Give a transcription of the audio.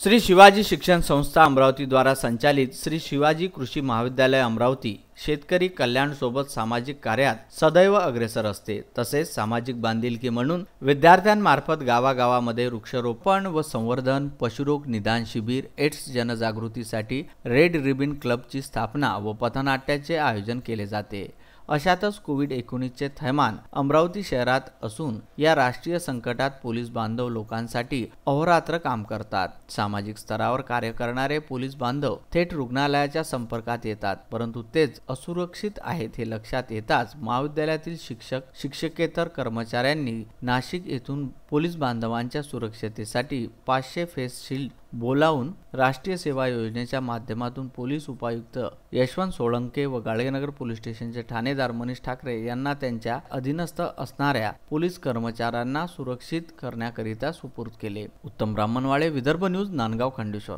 श्री शिवाजी शिक्षण संस्था अमरावती द्वारा संचालित श्री शिवाजी कृषी महाविद्यालय अमरावती शेतकरी कल्याण सोबत सामाजिक कार्यात सदैव अग्रेसर असते। तसेच सामाजिक बांधिलकी म्हणून विद्यार्थ्यांमार्फत गावागावामध्ये वृक्षारोपण व संवर्धन, पशुरोग निदान शिबिर, एड्स जनजागृतीसाठी रेड रिबन क्लबची स्थापना व पथनाट्याचे आयोजन केले जाते। अशातच कोविड-19चे थैमान अमरावती शहरात असून या राष्ट्रीय संकटात पोलीस बांधव लोकांसाठी अहोरात्र काम करतात। सामाजिक स्तरावर कार्य करणारे पोलीस बांधव थेट रुग्णालयाच्या संपर्कात येतात, परंतु तेच असुरक्षित आहेत हे लक्षात येताच महाविद्यालयातील शिक्षक, शिक्षकेतर कर्मचाऱ्यांनी नाशिक येथून पोलीस बांधवांच्या सुरक्षतेसाठी 500 फेस शील्ड बोलावून राष्ट्रीय सेवा योजनेच्या माध्यमातून पोलीस उपायुक्त यशवंत सोळंके व गाडगेनगर पोलीस स्टेशनचे ठाणेदार मनीष ठाकरे यांना त्यांच्या अधीनस्थ असणाऱ्या पोलीस कर्मचाऱ्यांना सुरक्षित करण्याकरिता सुपूर्द केले। उत्तम ब्राह्मणवाडे, विदर्भ न्यूज, नांदगाव, खंडेश्वर।